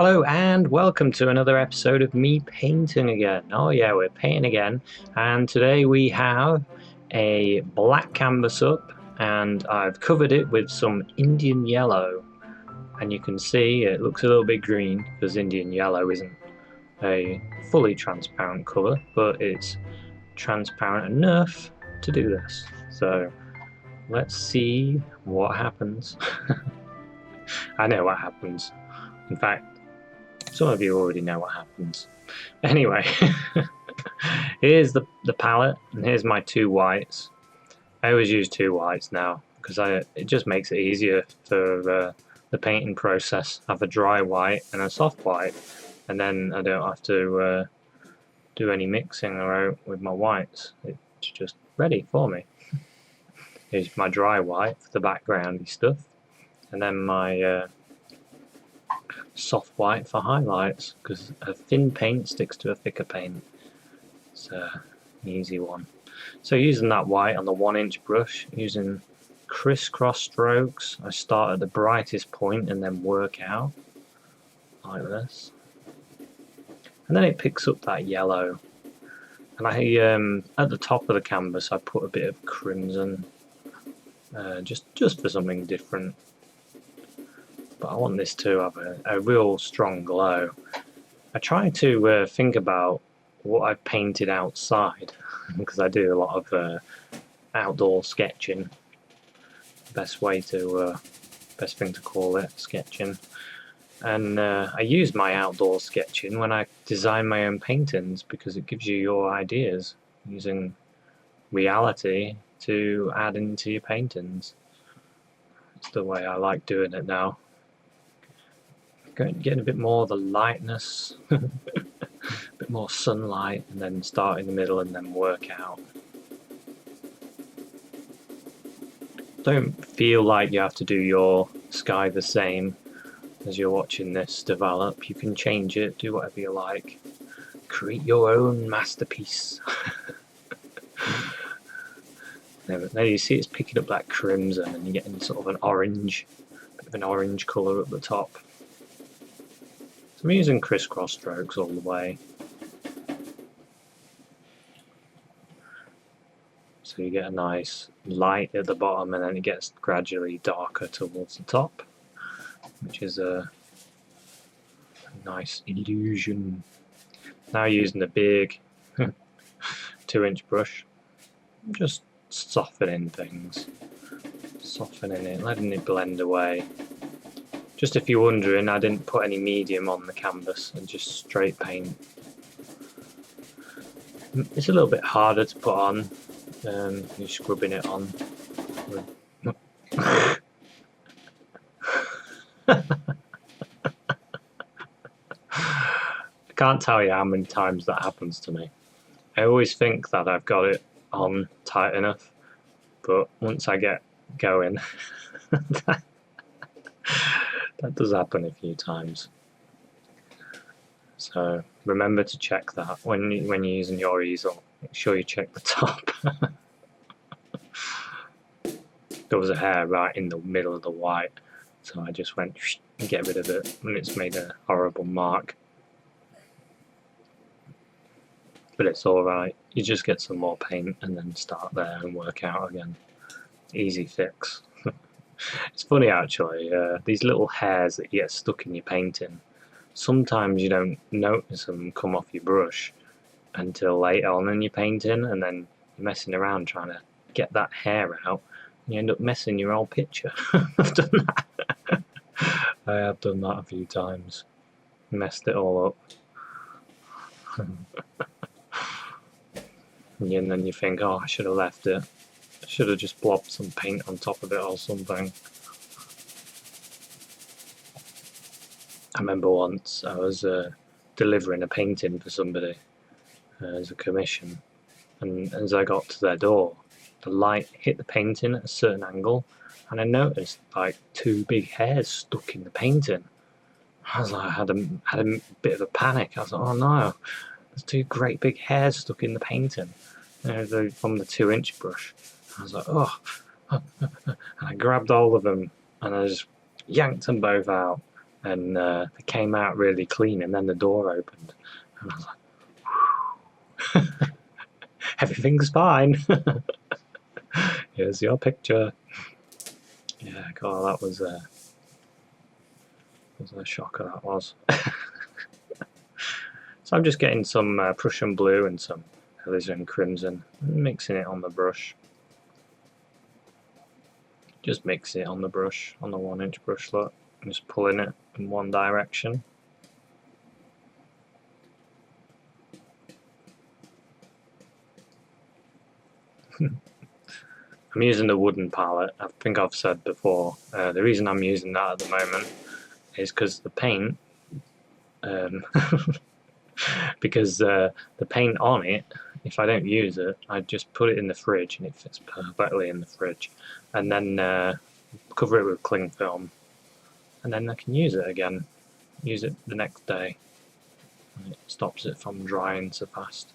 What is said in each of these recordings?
Hello and welcome to another episode of me painting again. Oh yeah, we're painting again, and today we have a black canvas up and I've covered it with some Indian yellow, and you can see it looks a little bit green because Indian yellow isn't a fully transparent colour, but it's transparent enough to do this. So let's see what happens. I know what happens. In fact, some of you already know what happens. Anyway, here's the palette, and here's my two whites. I always use two whites now because it just makes it easier for the painting process. I have a dry white and a soft white, and then I don't have to do any mixing around with my whites. It's just ready for me. Here's my dry white for the backgroundy stuff, and then my soft white for highlights, because a thin paint sticks to a thicker paint. It's an easy one. So using that white on the 1-inch brush, using crisscross strokes, I start at the brightest point and then work out like this, and then it picks up that yellow, and I at the top of the canvas I put a bit of crimson, just for something different. But I want this to have a real strong glow. I try to think about what I've painted outside because I do a lot of outdoor sketching. Best thing to call it, sketching. And I use my outdoor sketching when I design my own paintings because it gives you your ideas using reality to add into your paintings. It's the way I like doing it now. Getting a bit more of the lightness, a bit more sunlight, and then start in the middle and then work out. Don't feel like you have to do your sky the same as you're watching this develop. You can change it, do whatever you like. Create your own masterpiece. Now you see it's picking up that crimson and you're getting sort of an orange, bit of an orange colour at the top. So I'm using crisscross strokes all the way. So you get a nice light at the bottom and then it gets gradually darker towards the top, which is a nice illusion. Now using a big 2-inch brush, just softening things. Softening it, letting it blend away. Just if you're wondering, I didn't put any medium on the canvas and just straight paint. It's a little bit harder to put on, you're scrubbing it on. I can't tell you how many times that happens to me. I always think that I've got it on tight enough, but once I get going, that does happen a few times. So remember to check that when you're using your easel. Make sure you check the top. There was a hair right in the middle of the white, so I just went and get rid of it, and it's made a horrible mark. But it's alright. You just get some more paint and then start there and work out again. Easy fix. It's funny actually, these little hairs that you get stuck in your painting, sometimes you don't notice them come off your brush until later on in your painting, and then you're messing around trying to get that hair out and you end up messing your whole picture. I've done that. I have done that a few times. Messed it all up. And then you think, oh, I should have left it. Should have just blobbed some paint on top of it or something. I remember once I was delivering a painting for somebody as a commission, and as I got to their door, the light hit the painting at a certain angle, and I noticed like 2 big hairs stuck in the painting. I was like, I had a bit of a panic. I was like, oh no, there's 2 great big hairs stuck in the painting. From the 2-inch brush. I was like, oh, and I grabbed all of them and I just yanked them both out. and they came out really clean, and then the door opened, and I was like, everything's fine. Here's your picture. Yeah, God, that was a shocker, that was. So I'm just getting some Prussian blue and some alizarin crimson, mixing it on the brush. Just mix it on the brush, on the 1-inch brush, look. I'm just pulling it in one direction. I'm using the wooden palette. I think I've said before, the reason I'm using that at the moment is because the paint, because the paint on it, if I don't use it, I just put it in the fridge and it fits perfectly in the fridge, and then cover it with cling film, and then I can use it again, use it the next day, and it stops it from drying so fast.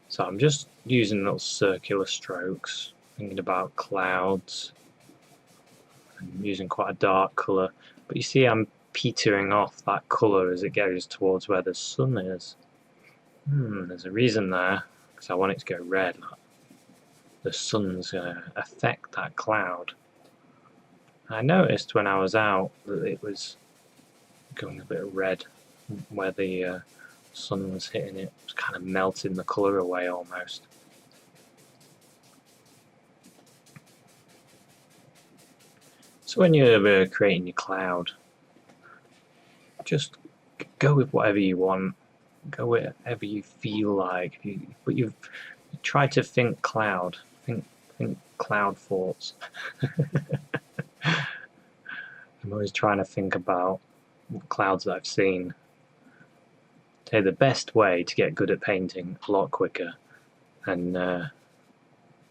So I'm just using little circular strokes, thinking about clouds. I'm using quite a dark colour, but you see I'm petering off that colour as it goes towards where the sun is. There's a reason there, because I want it to go red. The sun's going to affect that cloud. I noticed when I was out that it was going a bit red where the sun was hitting it. It was kind of melting the colour away almost. So when you're creating your cloud, just go with whatever you want. Go wherever you feel like. But you try to think cloud. Think cloud thoughts. I'm always trying to think about clouds that I've seen. Okay, the best way to get good at painting a lot quicker and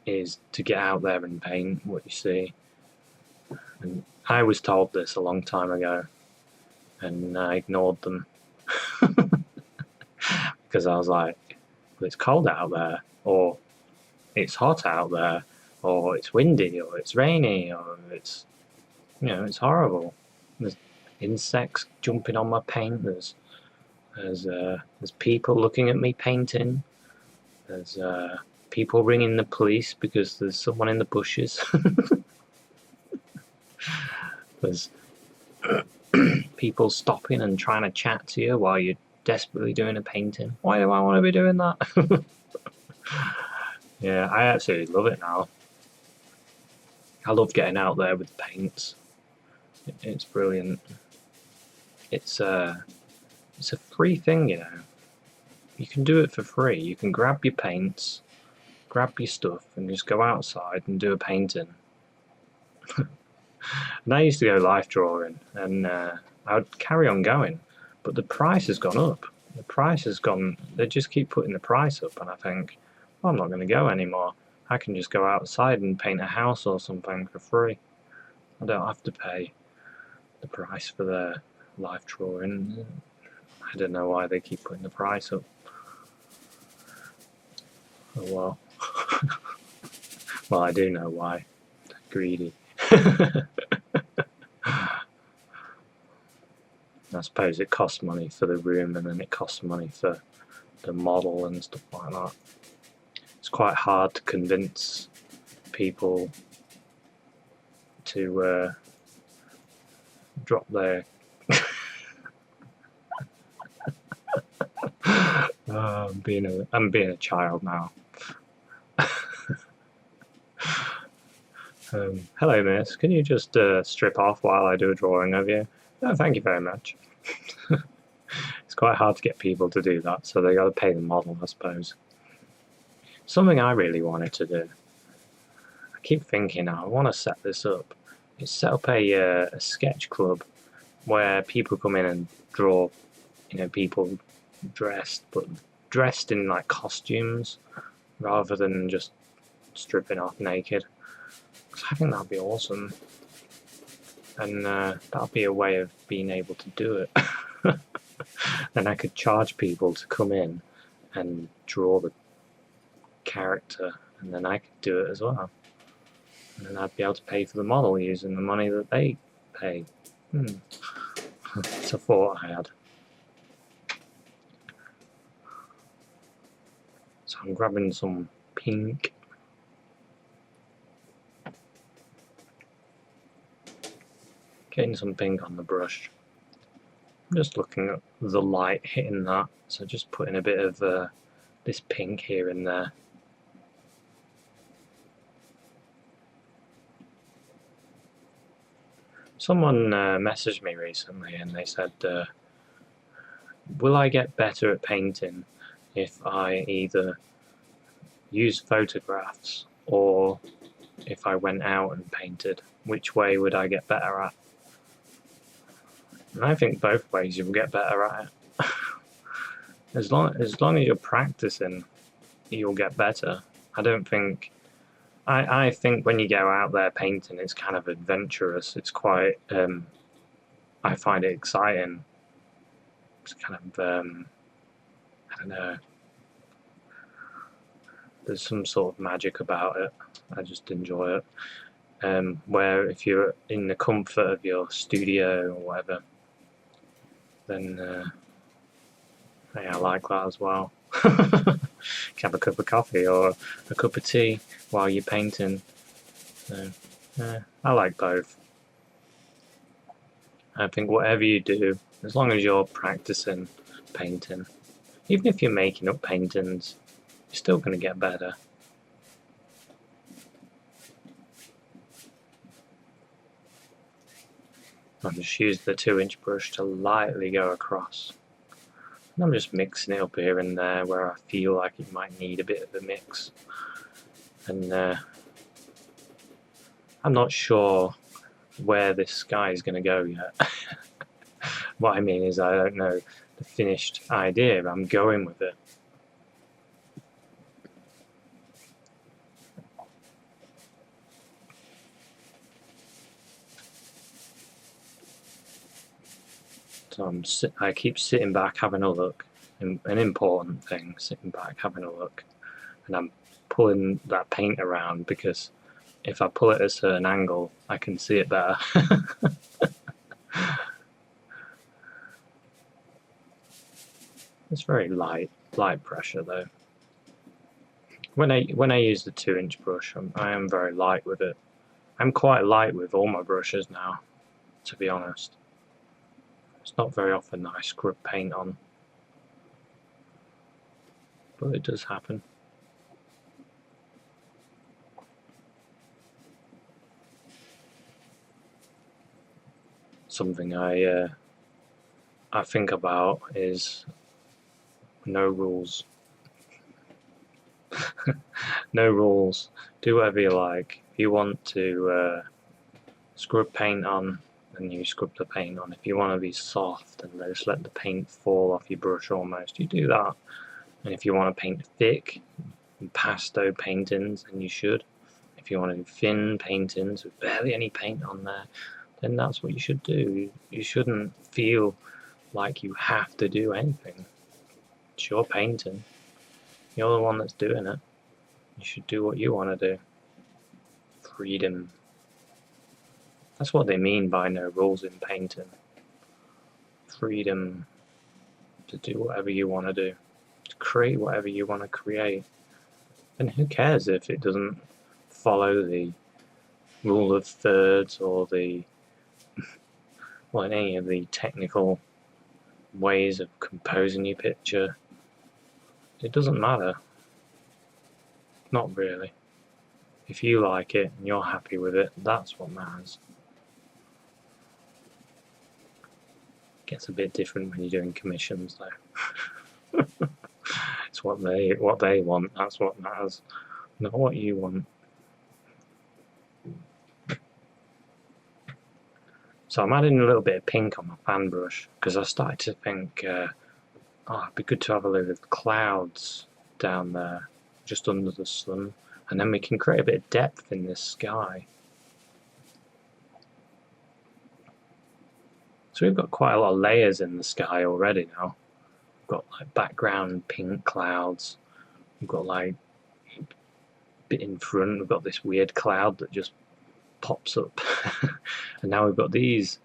is to get out there and paint what you see. And I was told this a long time ago, and I ignored them because I was like, well, it's cold out there, or it's hot out there, or it's windy, or it's rainy, or it's, it's horrible. There's insects jumping on my paint. There's people looking at me painting. There's people ringing the police because there's someone in the bushes. There's people stopping and trying to chat to you while you're desperately doing a painting. Why do I want to be doing that? Yeah, I absolutely love it now. I love getting out there with paints. It's brilliant. It's a free thing, You can do it for free. You can grab your paints, grab your stuff, and just go outside and do a painting. And I used to go life drawing, and I would carry on going, but the price has gone up. The price has gone. They just keep putting the price up, and I think, well, I'm not going to go anymore. I can just go outside and paint a house or something for free. I don't have to pay the price for their life drawing. I don't know why they keep putting the price up. Oh well. Well, I do know why. They're greedy. I suppose it costs money for the room, and then it costs money for the model and stuff like that. It's quite hard to convince people to drop their I'm being a child now. Hello, miss. Can you just strip off while I do a drawing of you? No, thank you very much. It's quite hard to get people to do that, so they got to pay the model, I suppose. Something I really wanted to do. I keep thinking, I want to set this up. Is set up a sketch club where people come in and draw, people dressed in like costumes rather than just stripping off naked. Because I think that'd be awesome, and that'd be a way of being able to do it. Then I could charge people to come in and draw the character, and then I could do it as well. And then I'd be able to pay for the model using the money that they pay. It's a thought I had. So I'm grabbing some pink. Getting some pink on the brush. I'm just looking at the light hitting that, so just putting a bit of this pink here and there. Someone messaged me recently and they said, will I get better at painting if I either use photographs or if I went out and painted? Which way would I get better at? And I think both ways you'll get better at it. as long as you're practicing, you'll get better. I don't think. I think when you go out there painting, it's kind of adventurous. It's quite. I find it exciting. It's kind of. I don't know. There's some sort of magic about it. I just enjoy it. Where if you're in the comfort of your studio or whatever, then yeah, I like that as well. Have a cup of coffee or a cup of tea while you're painting. So, I like both. I think whatever you do, as long as you're practicing painting, even if you're making up paintings, you're still going to get better. I'll just use the 2-inch brush to lightly go across. And I'm just mixing it up here and there where I feel like it might need a bit of a mix. And I'm not sure where this sky is going to go yet. What I mean is I don't know the finished idea, but I'm going with it. So I keep sitting back having a look, an important thing, sitting back having a look, and I'm pulling that paint around because if I pull it at a certain angle I can see it better. It's very light pressure though. When I use the 2-inch brush, I am very light with it. I'm quite light with all my brushes now, to be honest. It's not very often that I scrub paint on, but it does happen. Something I think about is no rules. No rules. Do whatever you like. If you want to scrub paint on, then you scrub the paint on. If you want to be soft and just let the paint fall off your brush almost, you do that. And if you want to paint thick, pasto paintings, then you should. If you want to do thin paintings with barely any paint on there, then that's what you should do. You shouldn't feel like you have to do anything. It's your painting. You're the one that's doing it. You should do what you want to do. Freedom. That's what they mean by no rules in painting. Freedom to do whatever you want to do. To create whatever you want to create. And who cares if it doesn't follow the rule of thirds or the well, any of the technical ways of composing your picture. It doesn't matter. Not really. If you like it and you're happy with it, that's what matters. Gets a bit different when you're doing commissions though. It's what they want, that's what matters. Not what you want. So I'm adding a little bit of pink on my fan brush because I started to think, oh, it'd be good to have a load of clouds down there, just under the sun, and then we can create a bit of depth in this sky. So we've got quite a lot of layers in the sky already now. We've got like background pink clouds. We've got like a bit in front. We've got this weird cloud that just pops up, and now we've got these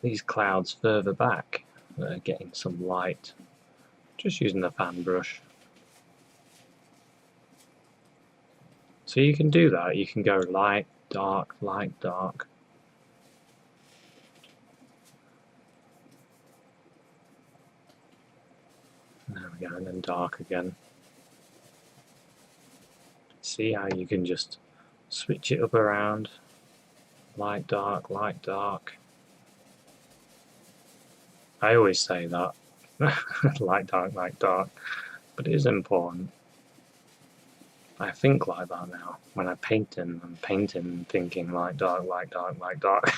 these clouds further back that are getting some light, just using the fan brush. So you can do that, you can go light, dark, light, dark. There we go, and then dark again. See how you can just switch it up around. Light, dark, light, dark. I always say that. Light, dark, light, dark. But it is important. I think like that now. When I'm painting thinking light, dark, light, dark, light, dark.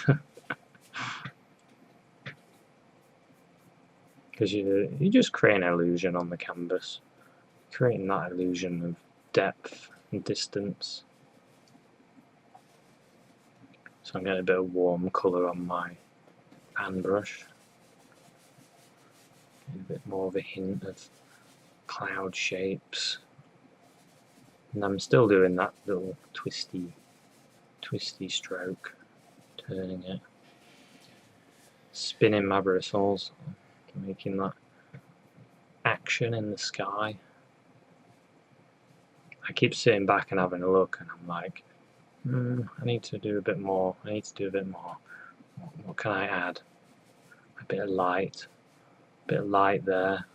Because you just create an illusion on the canvas. Creating that illusion of depth and distance. So I'm getting a bit of warm colour on my pan brush. A bit more of a hint of cloud shapes. And I'm still doing that little twisty stroke, turning it. Spinning my bristles, making that action in the sky. I keep sitting back and having a look, and I'm like, I need to do a bit more. What can I add? A bit of light there.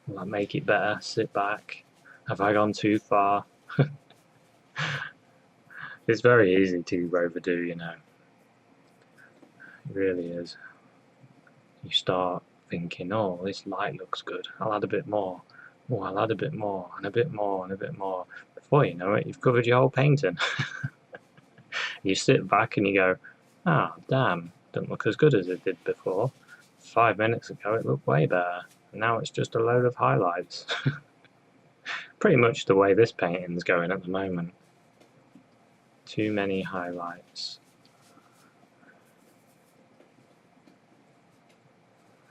Will that make it better? Sit back. Have I gone too far? It's very easy to overdo, you know. It really is. You start thinking, oh, this light looks good. I'll add a bit more. Oh, I'll add a bit more, and a bit more, and a bit more. Before you know it, you've covered your whole painting. You sit back and you go, ah, damn, doesn't look as good as it did before. 5 minutes ago it looked way better. Now it's just a load of highlights. Pretty much the way this painting's going at the moment. Too many highlights.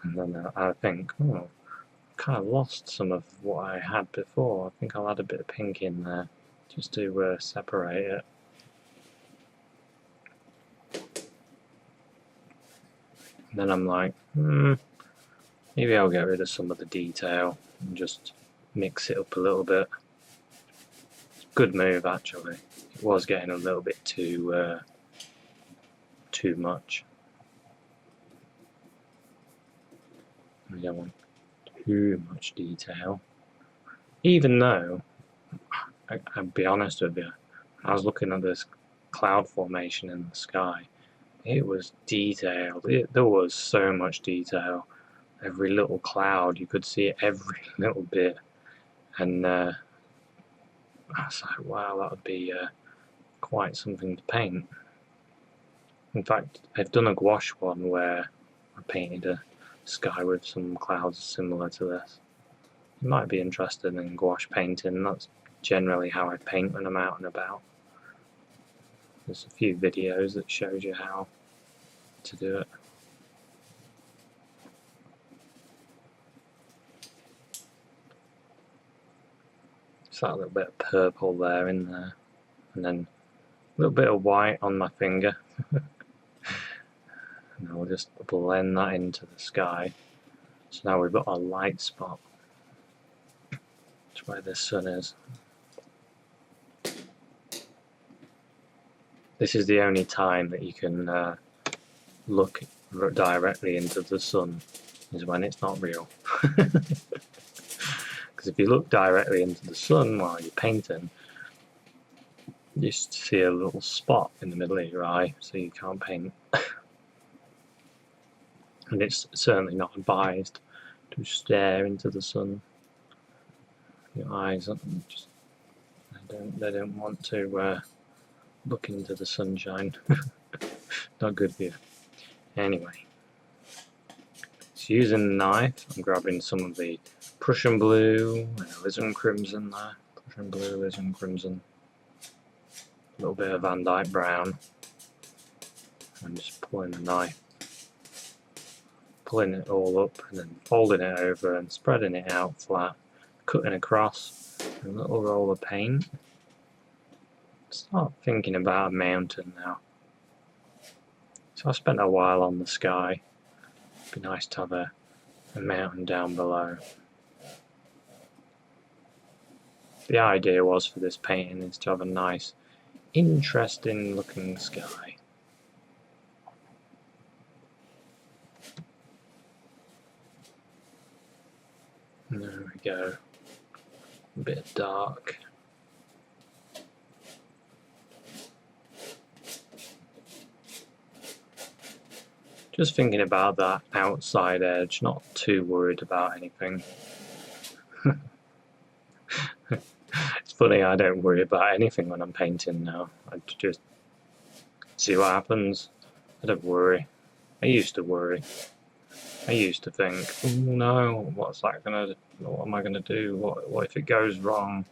And then I think, oh, I've kind of lost some of what I had before. I think I'll add a bit of pink in there just to separate it. And then I'm like, maybe I'll get rid of some of the detail and just mix it up a little bit. Good move, actually. It was getting a little bit too much. We don't want too much detail. Even though, I'll be honest with you, I was looking at this cloud formation in the sky. It was detailed. There was so much detail. Every little cloud, you could see every little bit. And I was like, wow, that would be quite something to paint. In fact, I've done a gouache one where I painted a sky with some clouds similar to this. You might be interested in gouache painting. That's generally how I paint when I'm out and about. There's a few videos that shows you how to do it. Just that little bit of purple there in there, and then a little bit of white on my finger. And I'll just blend that into the sky. So now we've got a light spot. That's where the sun is. This is the only time that you can look directly into the sun, is when it's not real. Because if you look directly into the sun while you're painting, you just see a little spot in the middle of your eye, so you can't paint. And it's certainly not advised to stare into the sun. Your eyes just they don't want to look into the sunshine. Not good for you. Anyway, so using the knife, I'm grabbing some of the Prussian blue and alizarin crimson there. Prussian blue, alizarin crimson. A little bit of Van Dyke brown. I'm just pulling the knife, pulling it all up and then folding it over and spreading it out flat, cutting across a little roll of paint. Start thinking about a mountain now. So I spent a while on the sky. It'd be nice to have a mountain down below. The idea was for this painting is to have a nice, interesting looking sky. And there we go. A bit dark. Just thinking about that outside edge, not too worried about anything. It's funny, I don't worry about anything when I'm painting now. I just see what happens. I don't worry. I used to worry. I used to think, oh no, what am I gonna do? What if it goes wrong?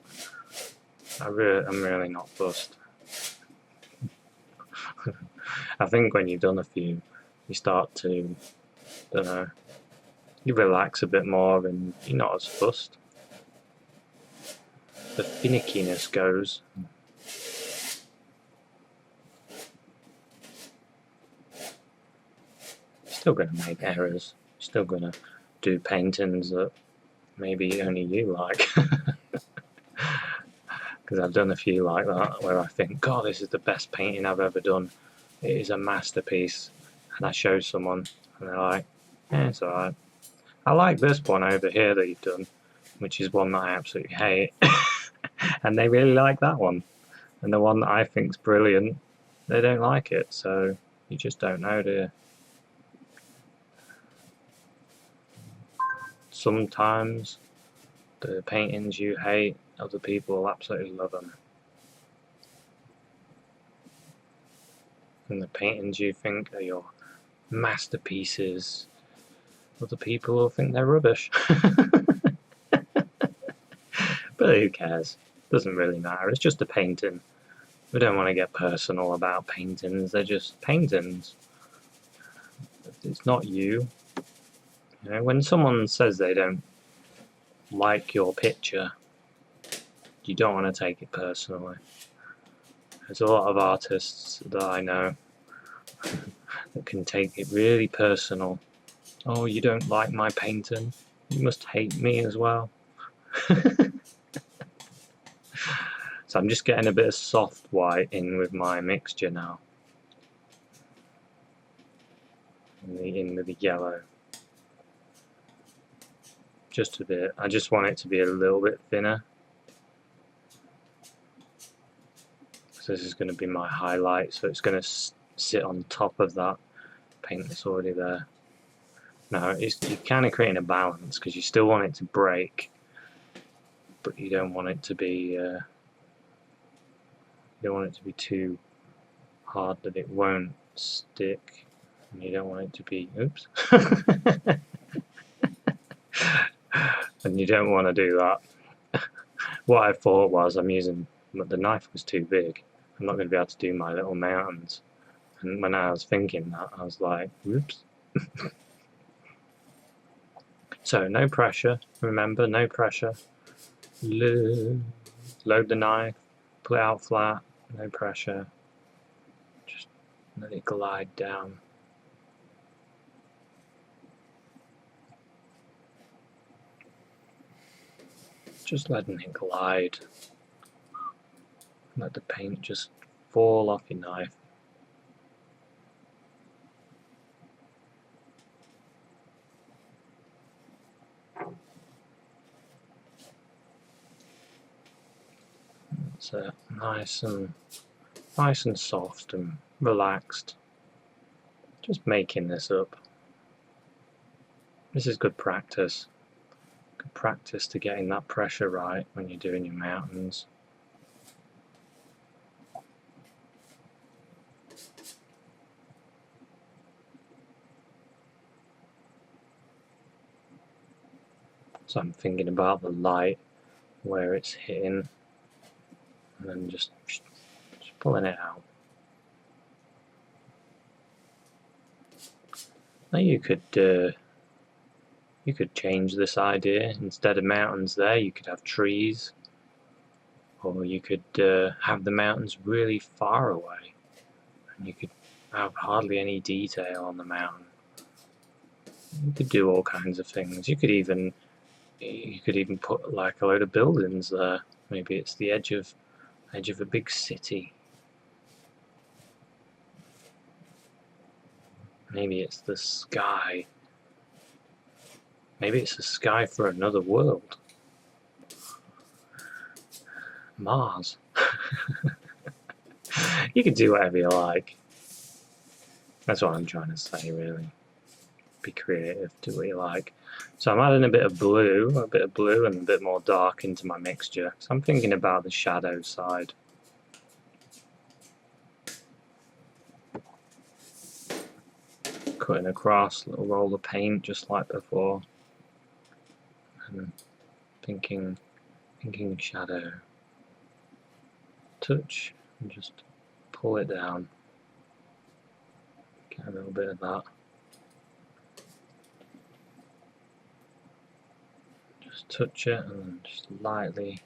I'm really not fussed. I think when you've done a few, you start to, don't know, you relax a bit more and you're not as fussed. The finickiness goes. Still going to make errors. Still going to do paintings that maybe only you like. Because I've done a few like that where I think, God, this is the best painting I've ever done. It is a masterpiece. And I show someone and they're like, it's alright. I like this one over here that you've done, which is one that I absolutely hate. And they really like that one. And the one that I think's brilliant, they don't like it. So you just don't know, do you? Sometimes the paintings you hate, other people absolutely love them. And the paintings you think are your masterpieces, other people will think they're rubbish. But who cares? Doesn't really matter. It's just a painting. We don't want to get personal about paintings. They're just paintings. It's not you. You know, when someone says they don't like your picture, you don't want to take it personally. There's a lot of artists that I know that can take it really personal. Oh, you don't like my painting? You must hate me as well. So I'm just getting a bit of soft white in with my mixture now. In with the yellow. Just a bit. I just want it to be a little bit thinner. So this is going to be my highlight, so it's going to sit on top of that paint that's already there. Now, you're kind of creating a balance because you still want it to break, but you don't want it to be too hard that it won't stick, and you don't want it to be oops. And you don't want to do that. What I thought was the knife was too big. I'm not going to be able to do my little mountains. And when I was thinking that, I was like, whoops. So no pressure, remember, no pressure. Load the knife, pull it out flat, no pressure. Just let it glide down. Just letting it glide. Let the paint just fall off your knife. It's nice and soft and relaxed. Just making this up. This is good practice. Good practice to getting that pressure right when you're doing your mountains. So I'm thinking about the light, where it's hitting, and then just pulling it out. Now you could change this idea. Instead of mountains there, you could have trees, or you could have the mountains really far away, and you could I have hardly any detail on the mountain. You could do all kinds of things. You could even put like a load of buildings there. Maybe it's the edge of a big city. Maybe it's the sky. Maybe it's the sky for another world. Mars. You can do whatever you like. That's what I'm trying to say, really. Be creative, do what you like. So I'm adding a bit of blue and a bit more dark into my mixture. So I'm thinking about the shadow side. Cutting across, a little roll of paint just like before. And thinking shadow. Touch and just pull it down. Get a little bit of that. Just touch it and then just lightly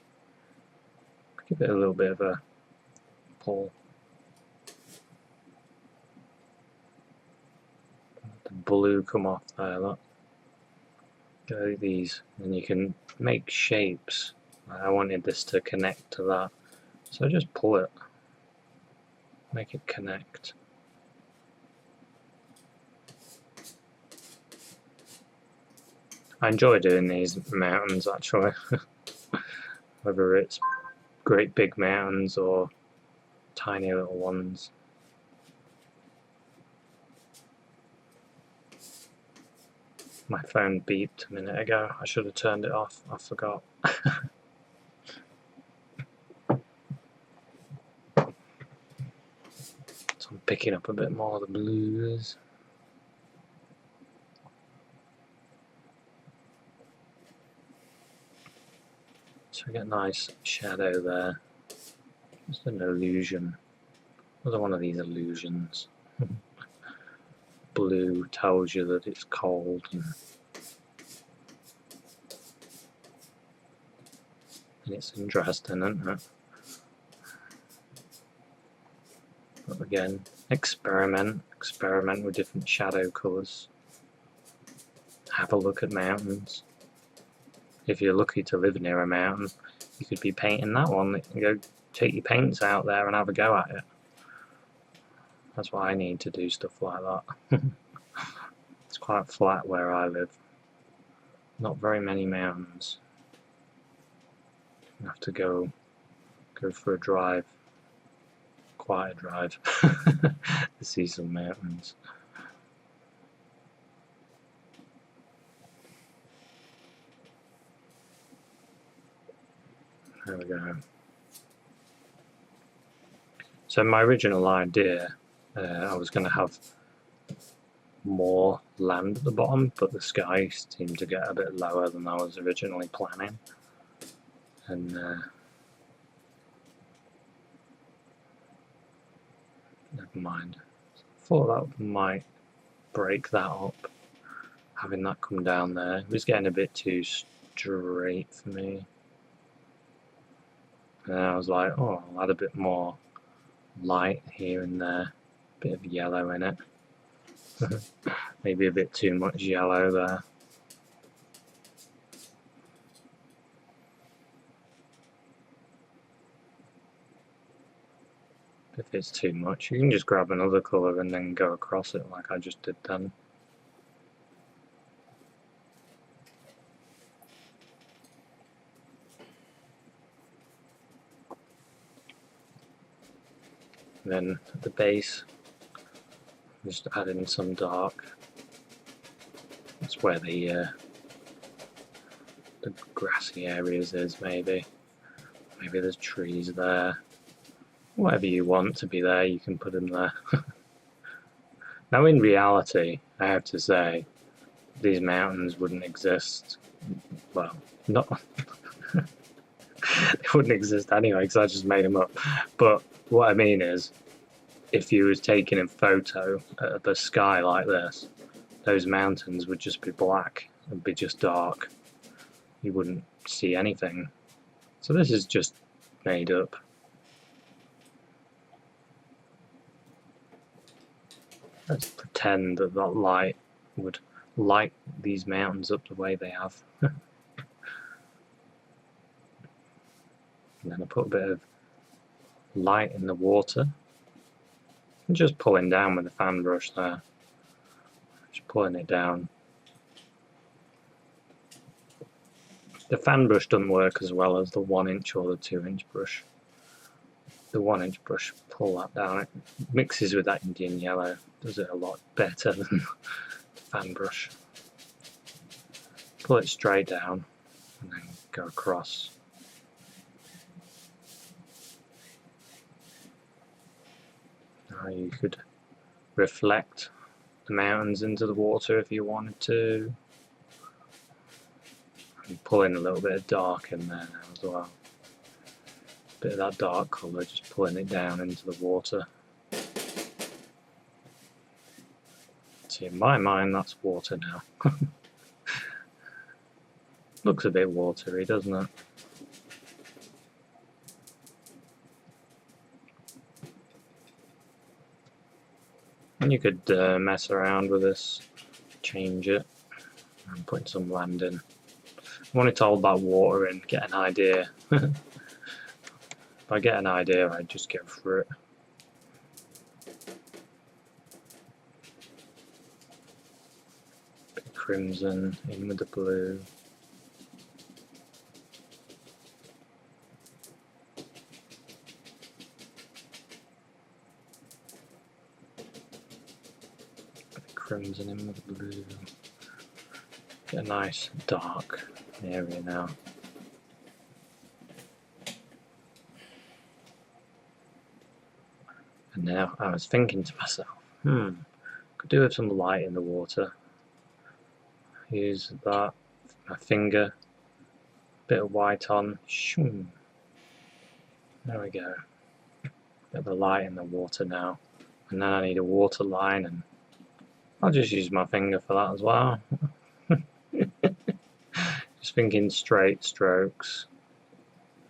give it a little bit of a pull. Let the blue come off there, look. Go like these, and you can make shapes. I wanted this to connect to that, so just pull it, make it connect. I enjoy doing these mountains actually, whether it's great big mountains or tiny little ones. My phone beeped a minute ago. I should have turned it off. I forgot. So I'm picking up a bit more of the blues. So we get a nice shadow there. Just an illusion. Another one of these illusions. Blue tells you that it's cold. And it's interesting, isn't it? But again, experiment with different shadow colours. Have a look at mountains. If you're lucky to live near a mountain, you could be painting that one. You can go take your paints out there and have a go at it. That's why I need to do stuff like that. It's quite flat where I live. Not very many mountains. You have to go for a drive. Quite a drive to see some mountains. There we go. So my original idea, I was going to have more land at the bottom, but the sky seemed to get a bit lower than I was originally planning. And never mind. Thought that might break that up, having that come down there. It was getting a bit too straight for me. And I was like, oh, I'll add a bit more light here and there, a bit of yellow in it. Maybe a bit too much yellow there. If it's too much, you can just grab another colour and then go across it like I just did then. And then at the base, just add in some dark. That's where the grassy areas is, maybe. Maybe there's trees there. Whatever you want to be there, you can put them there. Now in reality, I have to say, these mountains wouldn't exist. Well, not... they wouldn't exist anyway, because I just made them up. But what I mean is, if you was taking a photo of the sky like this, those mountains would just be black. It'd be just dark. You wouldn't see anything. So this is just made up. Let's pretend that that light would light these mountains up the way they have. And then I put a bit of light in the water. I'm just pulling down with the fan brush there. Just pulling it down. The fan brush doesn't work as well as the 1" or the 2" brush. The 1" brush, pull that down, it mixes with that Indian yellow, does it a lot better than the fan brush. Pull it straight down and then go across. Now you could reflect the mountains into the water if you wanted to. And pull in a little bit of dark in there now as well. Bit of that dark colour, just pulling it down into the water. See, in my mind that's water now. Looks a bit watery, doesn't it? And you could mess around with this, change it, and put some land in. I wanted to hold that water in, get an idea. If I get an idea, I just go for it. Bit of crimson in with the blue. Bit of crimson in with the blue. Get a nice dark area now. And now I was thinking to myself, could do with some light in the water. Use that, my finger, bit of white on, shoom. There we go. Bit of the light in the water now. And then I need a water line, and I'll just use my finger for that as well. Just thinking straight strokes.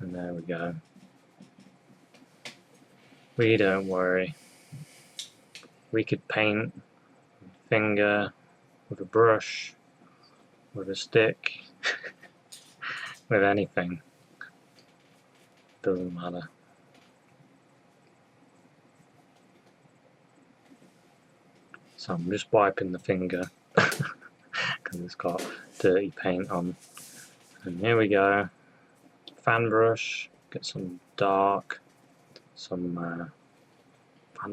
And there we go. We don't worry. We could paint with a finger, with a brush, with a stick, with anything. Doesn't matter. So I'm just wiping the finger because it's got dirty paint on. And here we go. Fan brush, get some dark, some Van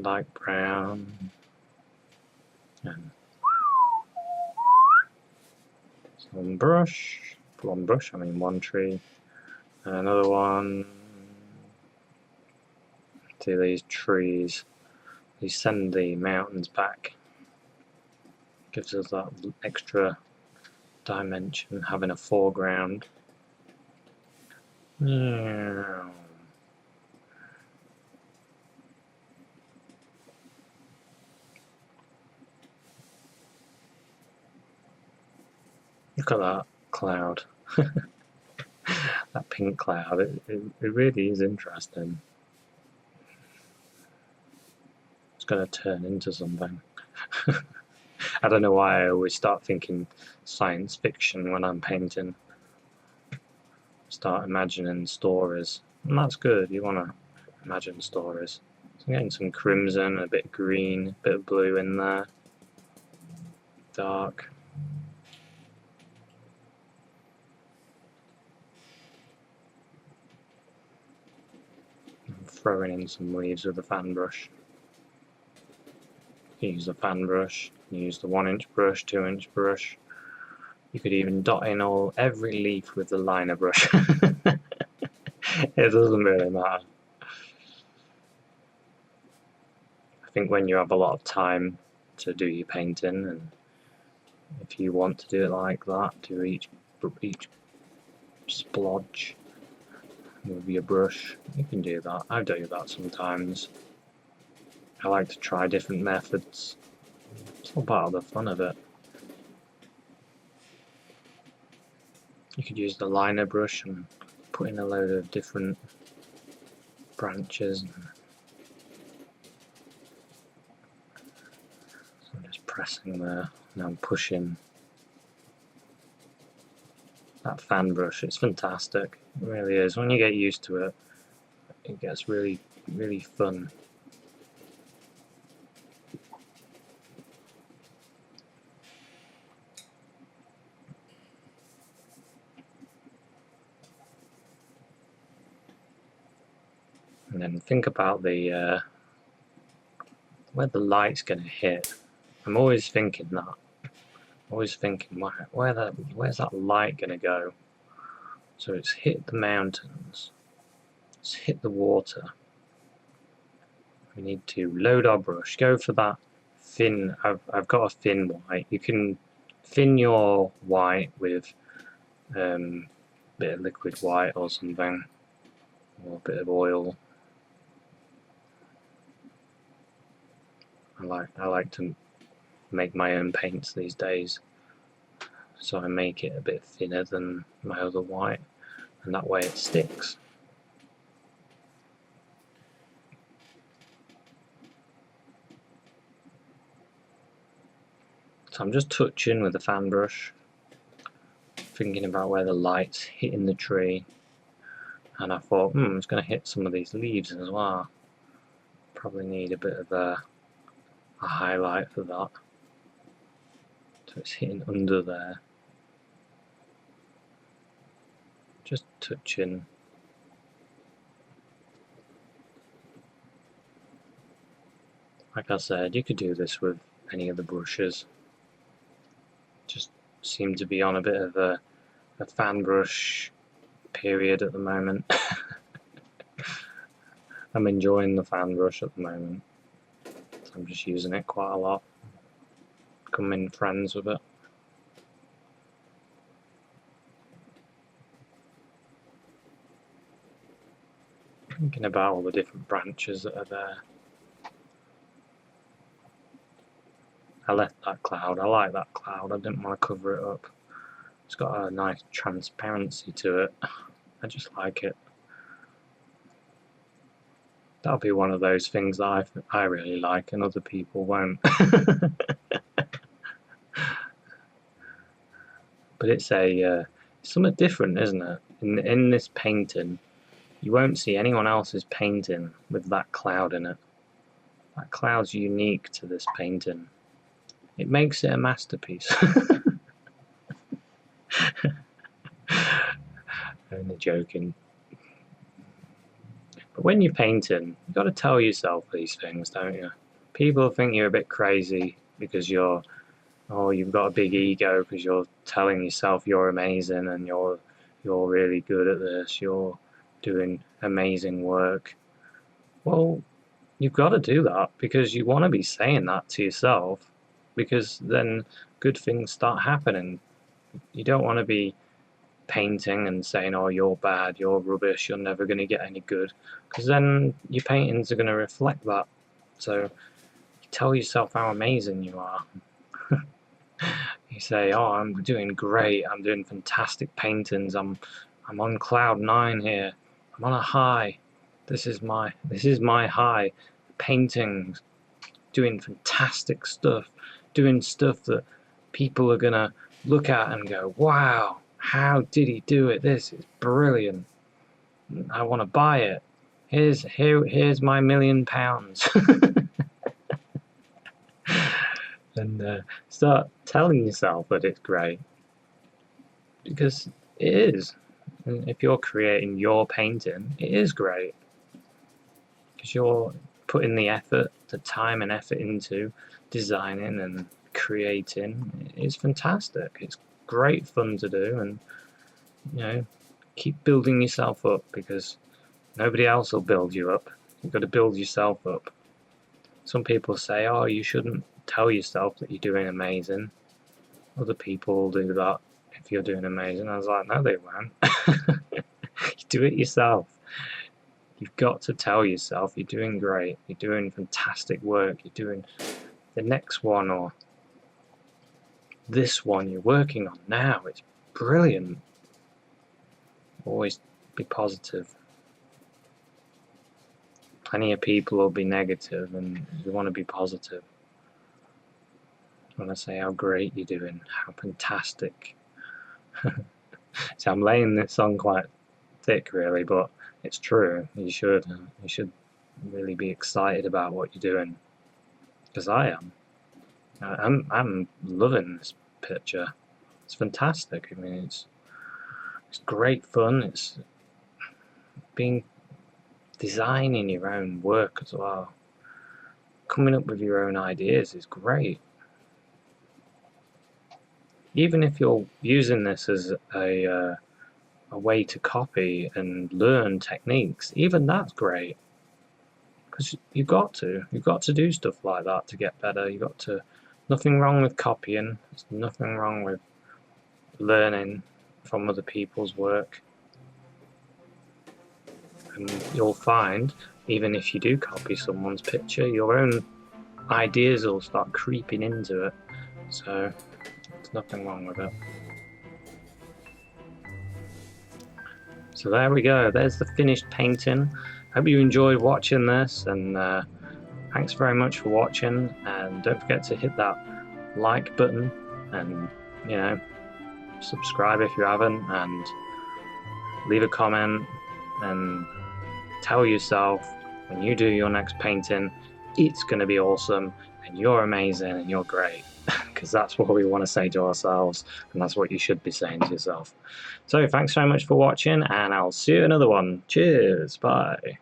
Dyke brown, and some brush. One brush, I mean one tree. And another one. See these trees. You send the mountains back. Gives us that extra dimension, having a foreground. Yeah. Look at that cloud. That pink cloud. It really is interesting. It's going to turn into something. I don't know why I always start thinking science fiction when I'm painting. Start imagining stories. And that's good, you want to imagine stories. So I'm getting some crimson, a bit of green, a bit of blue in there. Dark. I'm throwing in some leaves with the fan brush. You can use the fan brush, you use the 1" brush, 2" brush. You could even dot in every leaf with the liner brush. It doesn't really matter. I think when you have a lot of time to do your painting, and if you want to do it like that, do each splodge with your brush, you can do that. I do that sometimes. I like to try different methods. It's all part of the fun of it. You could use the liner brush and put in a load of different branches. pressing there, now I'm pushing that fan brush. It's fantastic, it really is. When you get used to it, it gets really, really fun. And then think about the where the light's going to hit. I'm always thinking that. Always thinking, where's that light going to go? So it's hit the mountains. It's hit the water. We need to load our brush. Go for that thin. I've got a thin white. You can thin your white with a bit of liquid white or something, or a bit of oil. I like to make my own paints these days, so I make it a bit thinner than my other white, and that way it sticks. So I'm just touching with the fan brush, thinking about where the light's hitting the tree, and I thought, it's going to hit some of these leaves as well. Probably need a bit of a highlight for that. So it's hitting under there. Just touching. Like I said, you could do this with any of the brushes. Just seem to be on a bit of a fan brush period at the moment. I'm enjoying the fan brush at the moment. So I'm just using it quite a lot. Becoming friends with it. Thinking about all the different branches that are there. I left that cloud. I like that cloud. I didn't want to cover it up. It's got a nice transparency to it. I just like it. That'll be one of those things that I really like and other people won't. But it's something different, isn't it? In this painting, you won't see anyone else's painting with that cloud in it. That cloud's unique to this painting. It makes it a masterpiece. Only joking. But when you're painting, you've got to tell yourself these things, don't you? People think you're a bit crazy because you've got a big ego because you're telling yourself you're amazing and you're really good at this, you're doing amazing work. Well, you've got to do that because you want to be saying that to yourself, because then good things start happening. You don't want to be painting and saying, oh, you're bad, you're rubbish, you're never going to get any good, because then your paintings are going to reflect that. So you tell yourself how amazing you are. You say, oh, I'm doing great, I'm doing fantastic paintings, I'm on cloud 9 here, I'm on a high, this is my high, paintings, doing fantastic stuff, doing stuff that people are gonna look at and go, wow, how did he do it? This is brilliant. I want to buy it. Here's my £1 million. And start telling yourself that it's great, because it is. And if you're creating your painting, it is great, because you're putting the effort, the time and effort into designing and creating. It's fantastic. It's great fun to do, and keep building yourself up, because nobody else will build you up. You've got to build yourself up. Some people say, oh, you shouldn't tell yourself that you're doing amazing. Other people will do that if you're doing amazing. I was like, no, they won't. You do it yourself. You've got to tell yourself you're doing great, you're doing fantastic work, you're doing the next one, or this one you're working on now. It's brilliant. Always be positive. Plenty of people will be negative, and you want to be positive. I want to say how great you're doing, how fantastic. So I'm laying this on quite thick, really, but it's true. You should really be excited about what you're doing, because I am. I'm loving this picture. It's fantastic. I mean, it's great fun. It's being designing your own work as well. Coming up with your own ideas is great. Even if you're using this as a way to copy and learn techniques, even that's great. Because you've got to do stuff like that to get better. Nothing wrong with copying. There's nothing wrong with learning from other people's work. And you'll find, even if you do copy someone's picture, your own ideas will start creeping into it. So there's nothing wrong with it. So there we go. There's the finished painting. Hope you enjoyed watching this, and thanks very much for watching. And don't forget to hit that like button, and subscribe if you haven't, and leave a comment, and tell yourself when you do your next painting, it's going to be awesome, and you're amazing, and you're great. Because that's what we want to say to ourselves, and that's what you should be saying to yourself. So thanks very much for watching, and I'll see you in another one. Cheers, bye.